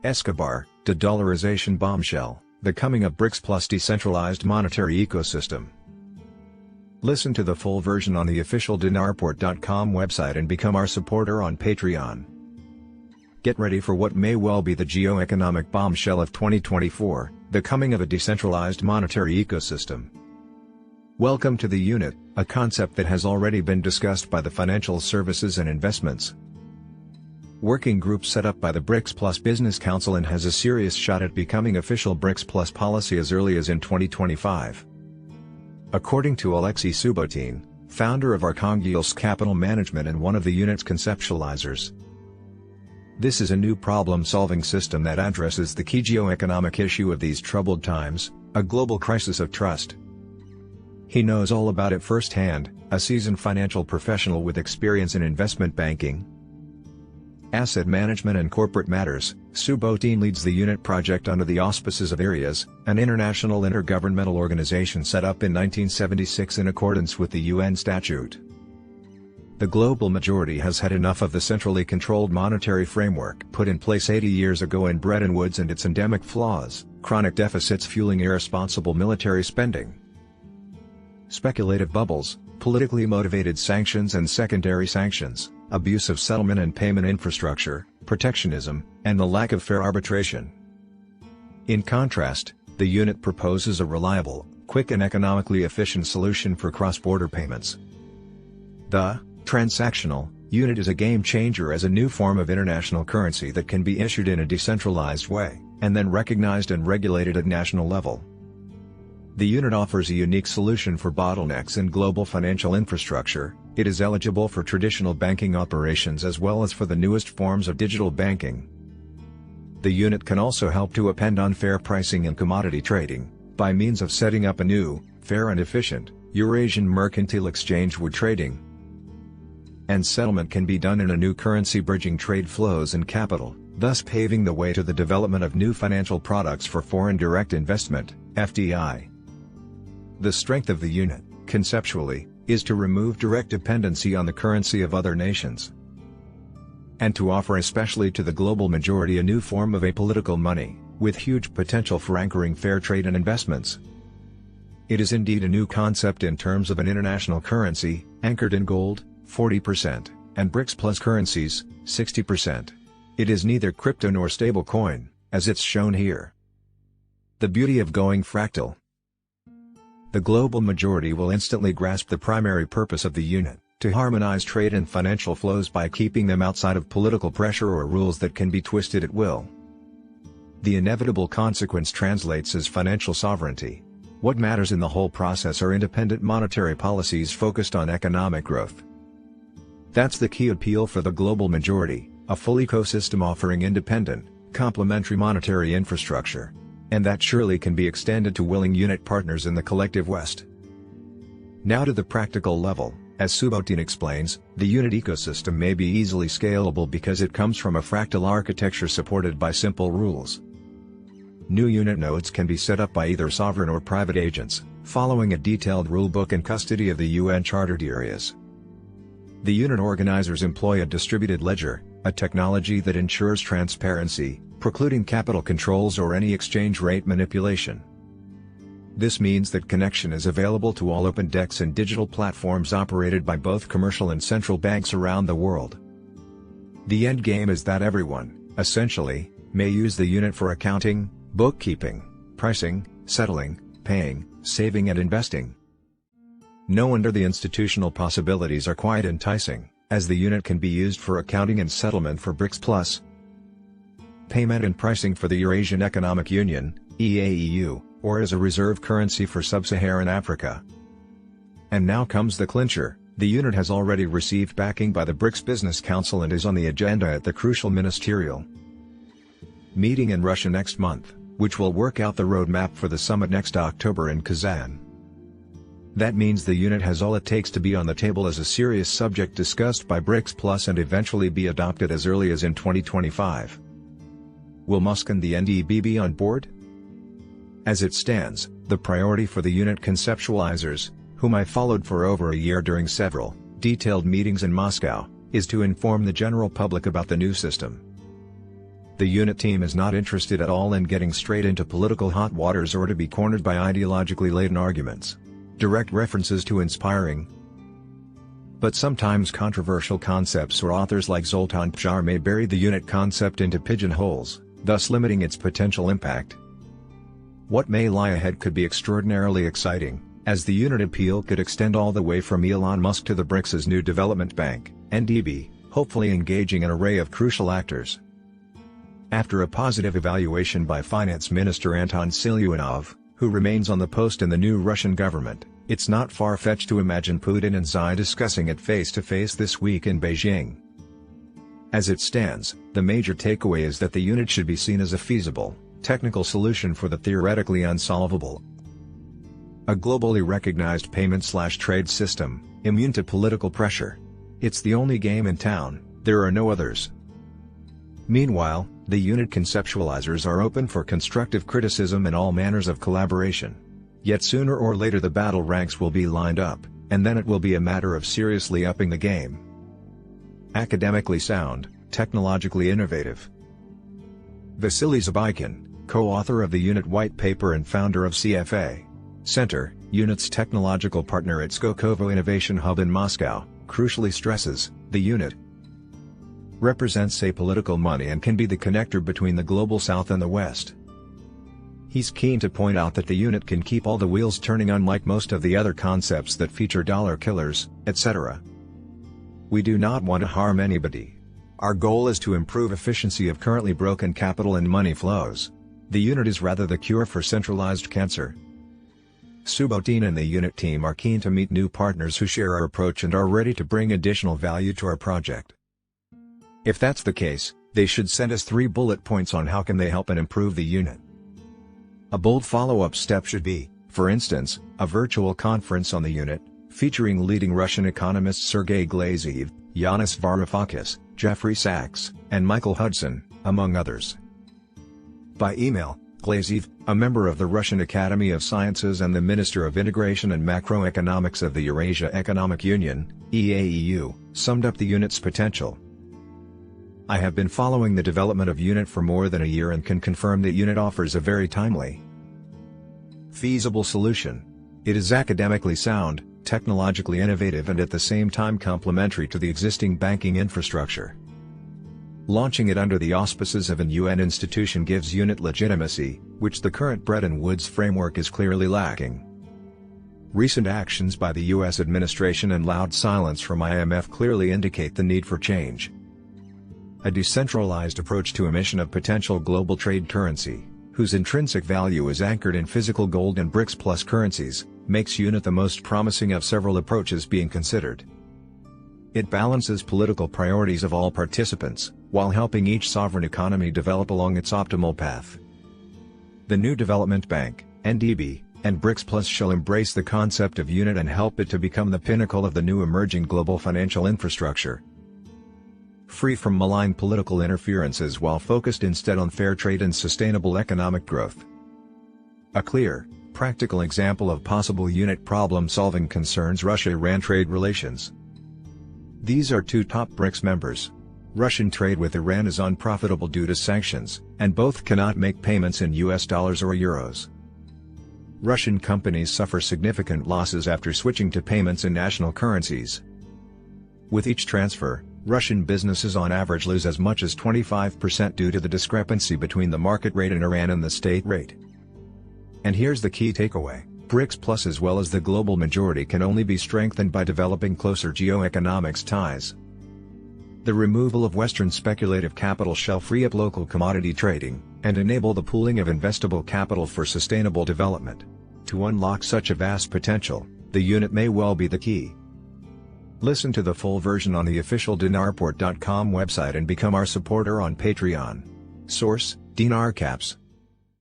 Escobar De Dollarization Bombshell, the coming of BRICS plus decentralized monetary ecosystem. Listen to the full version on the official dinarport.com website and become our supporter on Patreon. Get ready for what may well be the geo-economic bombshell of 2024, the coming of a decentralized monetary ecosystem. Welcome to the unit, a concept that has already been discussed by the Financial Services and Investments Working Group set up by the BRICS Plus Business Council and has a serious shot at becoming official BRICS Plus policy as early as in 2025. According to Alexei Subbotin, founder of Arkhangels Capital Management and one of the unit's conceptualizers, this is a new problem-solving system that addresses the key geo-economic issue of these troubled times, a global crisis of trust. He knows all about it firsthand, a seasoned financial professional with experience in investment banking, asset management and corporate matters. Subbotin leads the unit project under the auspices of ARIAS, an international intergovernmental organization set up in 1976 in accordance with the UN statute. The global majority has had enough of the centrally controlled monetary framework put in place 80 years ago in Bretton Woods and its endemic flaws, chronic deficits fueling irresponsible military spending, speculative bubbles, politically motivated sanctions and secondary sanctions, abuse of settlement and payment infrastructure, protectionism, and the lack of fair arbitration. In contrast, the unit proposes a reliable, quick and economically efficient solution for cross-border payments. The transactional unit is a game-changer as a new form of international currency that can be issued in a decentralized way, and then recognized and regulated at national level. The unit offers a unique solution for bottlenecks in global financial infrastructure. It is eligible for traditional banking operations as well as for the newest forms of digital banking. The unit can also help to upend unfair pricing in commodity trading, by means of setting up a new, fair and efficient, Eurasian mercantile exchange where trading and settlement can be done in a new currency bridging trade flows and capital, thus paving the way to the development of new financial products for foreign direct investment, FDI. The strength of the unit, conceptually, is to remove direct dependency on the currency of other nations, and to offer especially to the global majority a new form of apolitical money, with huge potential for anchoring fair trade and investments. It is indeed a new concept in terms of an international currency, anchored in gold, 40%, and BRICS plus currencies, 60%. It is neither crypto nor stable coin, as it's shown here. The beauty of going fractal. The global majority will instantly grasp the primary purpose of the unit, to harmonize trade and financial flows by keeping them outside of political pressure or rules that can be twisted at will. The inevitable consequence translates as financial sovereignty. What matters in the whole process are independent monetary policies focused on economic growth. That's the key appeal for the global majority, a full ecosystem offering independent, complementary monetary infrastructure. And that surely can be extended to willing unit partners in the collective West. Now to the practical level, as Subbotin explains, the unit ecosystem may be easily scalable because it comes from a fractal architecture supported by simple rules. New unit nodes can be set up by either sovereign or private agents, following a detailed rulebook and custody of the UN chartered areas. The unit organizers employ a distributed ledger, a technology that ensures transparency, precluding capital controls or any exchange rate manipulation. This means that connection is available to all open DEX and digital platforms operated by both commercial and central banks around the world. The end game is that everyone, essentially, may use the unit for accounting, bookkeeping, pricing, settling, paying, saving and investing. No wonder the institutional possibilities are quite enticing, as the unit can be used for accounting and settlement for BRICS Plus, payment and pricing for the Eurasian Economic Union, EAEU, or as a reserve currency for sub-Saharan Africa. And now comes the clincher, the unit has already received backing by the BRICS Business Council and is on the agenda at the crucial ministerial meeting in Russia next month, which will work out the roadmap for the summit next October in Kazan. That means the unit has all it takes to be on the table as a serious subject discussed by BRICS Plus and eventually be adopted as early as in 2025. Will Musk and the NDB be on board? As it stands, the priority for the unit conceptualizers, whom I followed for over a year during several detailed meetings in Moscow, is to inform the general public about the new system. The unit team is not interested at all in getting straight into political hot waters or to be cornered by ideologically laden arguments. Direct references to inspiring but sometimes controversial concepts or authors like Zoltan Pjar may bury the unit concept into pigeonholes, thus limiting its potential impact. What may lie ahead could be extraordinarily exciting, as the unit appeal could extend all the way from Elon Musk to the BRICS' new development bank, NDB, hopefully engaging an array of crucial actors. After a positive evaluation by Finance Minister Anton Siluanov, who remains on the post in the new Russian government, it's not far-fetched to imagine Putin and Xi discussing it face-to-face this week in Beijing. As it stands, the major takeaway is that the unit should be seen as a feasible, technical solution for the theoretically unsolvable. A globally recognized payment/trade system, immune to political pressure. It's the only game in town, there are no others. Meanwhile, the unit conceptualizers are open for constructive criticism and all manners of collaboration. Yet sooner or later the battle ranks will be lined up, and then it will be a matter of seriously upping the game. Academically sound, technologically innovative. Vasily Zabaikin, co-author of the unit white paper and founder of CFA Center, unit's technological partner at Skokovo Innovation Hub in Moscow, crucially stresses, the unit represents apolitical money and can be the connector between the global south and the west. He's keen to point out that the unit can keep all the wheels turning, unlike most of the other concepts that feature dollar killers, etc. We do not want to harm anybody. Our goal is to improve efficiency of currently broken capital and money flows. The unit is rather the cure for centralized cancer. Subotin and the unit team are keen to meet new partners who share our approach and are ready to bring additional value to our project. If that's the case, they should send us 3 bullet points on how can they help and improve the unit. A bold follow-up step should be, for instance, a virtual conference on the unit, featuring leading Russian economists Sergei Glaziev, Yanis Varoufakis, Jeffrey Sachs, and Michael Hudson, among others. By email, Glaziev, a member of the Russian Academy of Sciences and the Minister of Integration and Macroeconomics of the Eurasia Economic Union, EAEU, summed up the unit's potential. I have been following the development of unit for more than a year and can confirm that unit offers a very timely, feasible solution. It is academically sound, technologically innovative and at the same time complementary to the existing banking infrastructure. Launching it under the auspices of an UN institution gives unit legitimacy, which the current Bretton Woods framework is clearly lacking. Recent actions by the US administration and loud silence from IMF clearly indicate the need for change. A decentralized approach to emission of potential global trade currency, whose intrinsic value is anchored in physical gold and BRICS plus currencies, makes unit the most promising of several approaches being considered. It balances political priorities of all participants, while helping each sovereign economy develop along its optimal path. The new development bank, NDB, and BRICS Plus shall embrace the concept of unit and help it to become the pinnacle of the new emerging global financial infrastructure. Free from malign political interferences while focused instead on fair trade and sustainable economic growth. A clear, practical example of possible unit problem-solving concerns Russia-Iran trade relations. These are 2 top BRICS members. Russian trade with Iran is unprofitable due to sanctions, and both cannot make payments in US dollars or euros. Russian companies suffer significant losses after switching to payments in national currencies. With each transfer, Russian businesses on average lose as much as 25% due to the discrepancy between the market rate in Iran and the state rate. And here's the key takeaway: BRICS Plus as well as the global majority can only be strengthened by developing closer geoeconomics ties. The removal of Western speculative capital shall free up local commodity trading, and enable the pooling of investable capital for sustainable development. To unlock such a vast potential, the unit may well be the key. Listen to the full version on the official dinarport.com website and become our supporter on Patreon. Source: Dinar Caps.